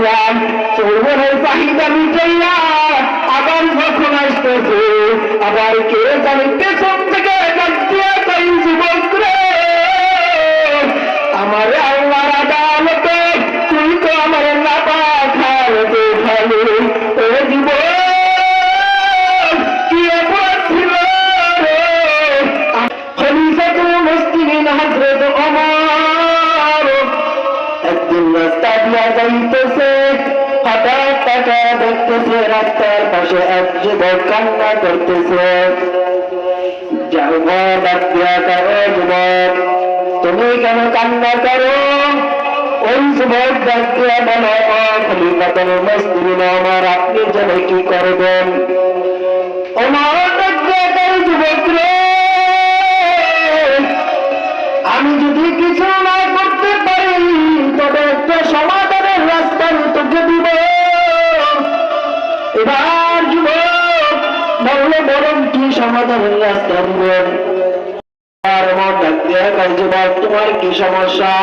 নিলাম, যৌবনের চাহিদা মিটাইয়া আবার যখন আসতেছে আবার কে জানি পেছন থেকে ডাকিয়া চাই যুবক রে, আমার আল্লাহর আদালতে তুই তো আমার নাপাক হালতে খালি, ও জীবন কি অপরাধ ছিল রে। খলিফাতুল মুসলিমিন হযরত ওমর একদিন রাস্তা দিয়া যাইতেছে, হঠাৎ তাকে দেখতেছে রাস্তার পাশে এক যুবক কান্না করতেছে। যুবক ডাক দিয়া করো, যুবক তুমি কেন কান্না করো? ওই যুবক ডাক দিয়া বলো, ও খলিফাতুল মুসলিমিন ওমর আপনি যেন কি করবেন? ওমর ডাক দিয়া কয়, যুবক রে আমি যদি কিছু না করতে পারি তবে একটা সমাধানের রাস্তা আমি তোকে দিব। এবার যুবক বললো, বরং কি সমাধানের রাস্তা দিবেন? আর মন ডাকতে হয়, যুবক তোমার কি সমস্যা?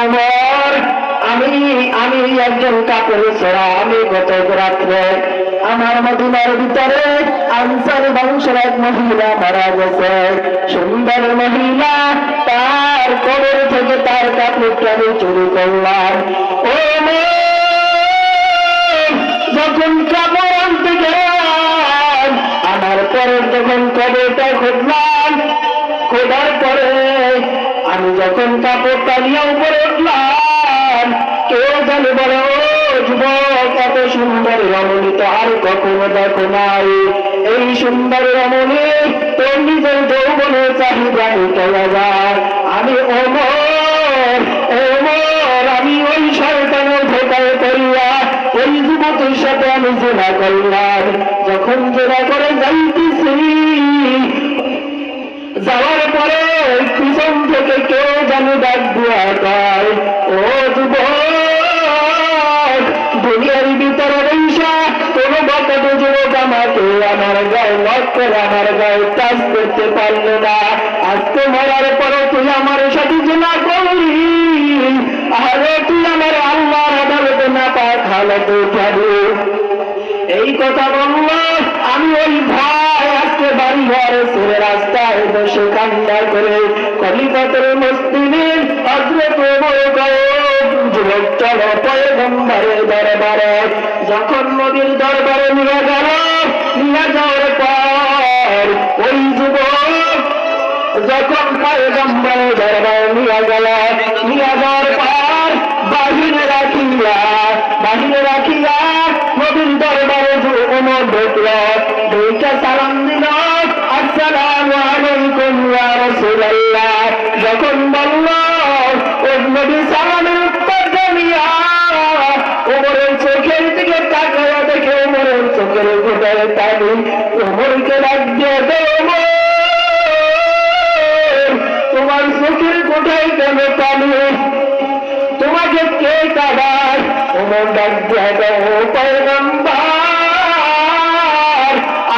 ওমর আমি একজন কাপড় ছেড়া, আমি গত রাত্রে আমার মদিনার ভিতরে আনসার বংশের এক মহিলা মারা গেছে, সুন্দর মহিলা, তার কবর থেকে তার কাপড়টা আমি চুরি করলাম। ও যখন কাপড় আনতে গেলাম আমার পরে যখন কবরটা খুঁজলাম, খোঁজার পরে আমি যখন কাপড়টা নিয়ে উপরে উঠলাম, কেউ জানি বলে, ও যুবক এত সুন্দর রমণী তো আর কখনো দেখো নাই, এই সুন্দর রমণী তোর নিজের যৌবনের চাহিদা মিটাইয়া যায়। আমি ওমর আমি ওই শয়তানের ধোঁকায় পড়িয়া ওই যুবকের সাথে আমি জেনা করলাম। যখন জেনা করে যাইতেছি, যাওয়ার পরে পিছন থেকে কেউ যেন ডাক দিয়া কয়, ও যুবক দুনিয়ার ভিতরে বৈশা কোনো বকাটো যুবক আমাকে আমার গায়ে লক করে আমার গায়ে টাচ করতে পারলো না, আজকে মরার পরে তুই আমার সাথে জেনা করলি, আরে তুই আমার আল্লাহর আদালতে না পাক হালতে উঠাবি। এই কথা বললো, আমি ওই ভাই আজকে বাড়ি ঘরে ছেড়ে রাস্তায় বসে কান্না করে খলিফাতুল মুসলিমিন হযরত ওমর যুবক চলো পয়গম্বরের দরবারে। যখন নবীর দরবারে নিয়ে গেল, নিয়ে যাওয়ার পর ওই যুবক যখন পয়গম্বরের দরবারে নিয়ে গেল, নিয়ে যাওয়ার পর বাহিরে রাখিয়া নবীর দরবারে ওমর ঢুকল, ঢুকে সালাম দিল, আসসালামু আলাইকুম ইয়া রাসূলুল্লাহ। যখন বলল ওই নবী সালামের উত্তর দিয়া ওমরের চোখের দিকে তাকায়া দেখে ওমরের চোখের গোটায় পানি, ওমরকে ডাক দিয়ে ওমর তোমার চোখের গোটায় কেন পানি, তোমাকে কে কাঁদায়? ওমর ডাক দিয়ে পয়গম্বর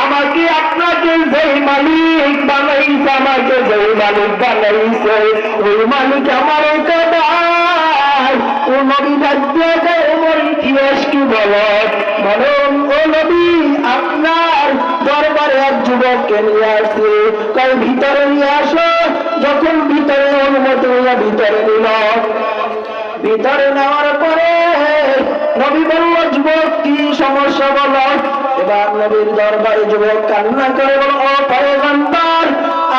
আমাকে আপনাকে যেই মালিক বানাইছে, আমাকে যেই মালিক বানাইছে ওই মালিক আমার কাঁদায়। ও নবী ডাক দিয়ে ওমর ইতিহাস কি বলো? ও নবী আপনার দরবারে এক যুবককে নিয়ে আসছে, তাই ভিতরে নিয়ে আসো। যখন ভিতরে অনুমতি ভিতরে নিল, ভিতরে নেওয়ার পরে নবী বলল, যুবক কি সমস্যা বলো? এবার নবীর দরবারে যুবক কান্না করে বলো, ও পয়গম্বর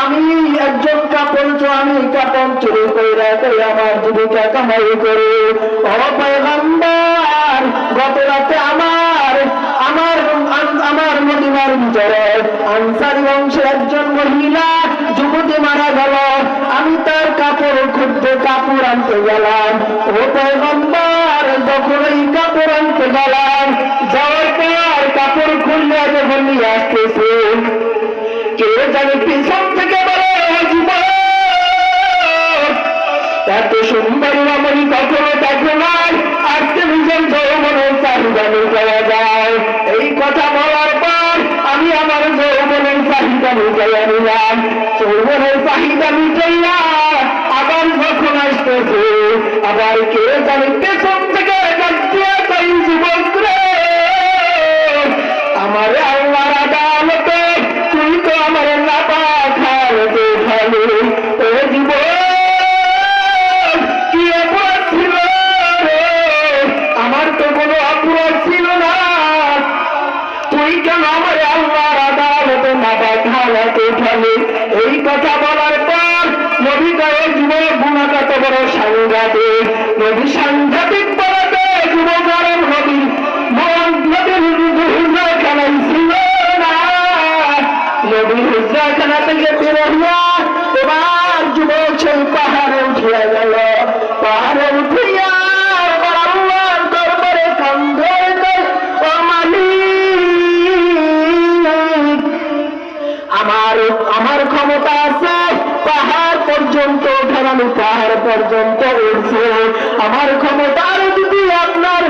আমি একজন কাপড় আমি কাপড় চুরি করে আমার জীবিকা কামাই করি। ও পয়গম্বর গত রাতে আমার মদিনার ভিতরে আনসারী বংশের একজন মহিলা যুবতী মারা গেল, আমি তার কাপড় খুঁজতে কাপড় আনতে গেলাম। ও পয়গম্বর যখন এই কাপড় আনতে গেলাম, যাওয়ার পর কাপড় খুললে যখন নিয়ে আসতেছে, কে জানি পিছন থেকে বলে, এত সুন্দর রমণী কখনো দেখো নাই, আজকে নিজের যৌবনের চাহিদা মিটাইয়া যায়। এই কথা বলার পর আমি আমার যৌবনের চাহিদা মিটাইয়া নিলাম। যৌবনের চাহিদা মিটাইয়া আবার যখন আসতেছে, আবার কে জানি পেছন থেকে নাকি ফেলে। এই কথা বলার পর নবী কয়ে যুবক গুণা কত বড় সাংঘাতিক। নবী সাংঘাতিক বলতে যুবক আরব নবীর নবীর হুজরাখানায় ছিল না। নবীর হুজরাখানা থেকে বের হইয়া এবার যুবক সেই পাহাড়ে উঠিয়া গেল। পাহাড়ে উঠিয়া আল্লাহর দরবারে কান্দে, ও মালিক, আমার ক্ষমতা আছে পাহাড় পর্যন্ত ওঠার, আমি পাহাড় পর্যন্ত উঠছি। আমার ক্ষমতা আরো যদি আপনার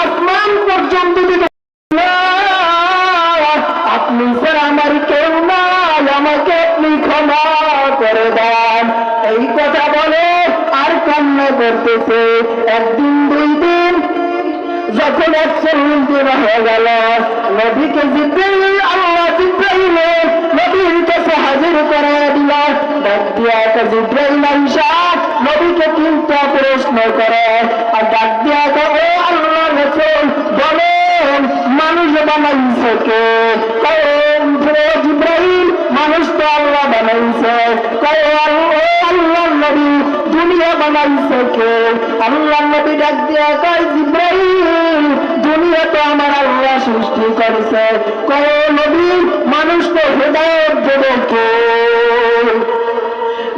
আসমান পর্যন্ত দিতে, আপনি স্যার আমার কেউ নাই, আমাকে আপনি ক্ষমা করে দেন। এই কথা বলে আর কান্না করতেছে। একদিন দুই দিন যখন 140 দিন হয়ে গেল, নবীকে জিব্রাইল, আল্লাহ জিব্রাইল নবীর কাছে হাজির করে দিল। ডাক দিয়া জিব্রাইল আইসা নবীকে 3টা প্রশ্ন করে আর ডাক দিয়া ও আল্লাহ রাসূল বলেন মানুষ বানাইছে কে? জিব্রাইল মানুষ তো আল্লাহ বানাইছে। আল্লাহ নবী দুনিয়া বানাইছে কে? আল্লাহ নবী ডাক দিয়া কয় জিব্রাইল দুনিয়া তো আমার আল্লাহ সৃষ্টি করেছে। কয় নবী মানুষ তো হেদায়েত দেবে কে?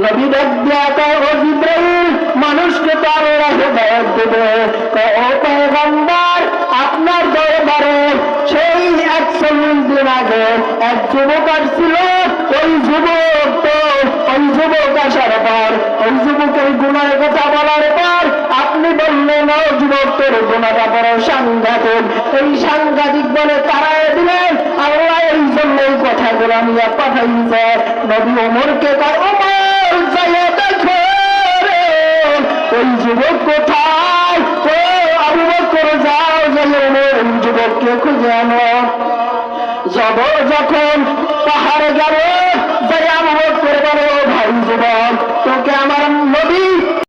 নবী ডাক দিয়া কয় ও জিব্রাইল মানুষকে তো আল্লাহ হেদায়েত দেবে। কয় ও পয়গম্বর আপনার দরবারে সেই 140 দিন আগে এক যুবক আসছিল। ওই যুবক আসার পর ওই যুবকের গুণের কথা বলার পর আপনি বললেন ও যুবক তোর গুণাটা বড় সাংঘাতিক। এই সাংঘাতিক বলে তাড়ায় দিলেন। আল্লাহ এই জন্য এই কথাগুলো নিয়ে পাঠাইছে। নবী ওমরকে কয় ওমর যাইয়া দেখো ওই যুবক কোথায়।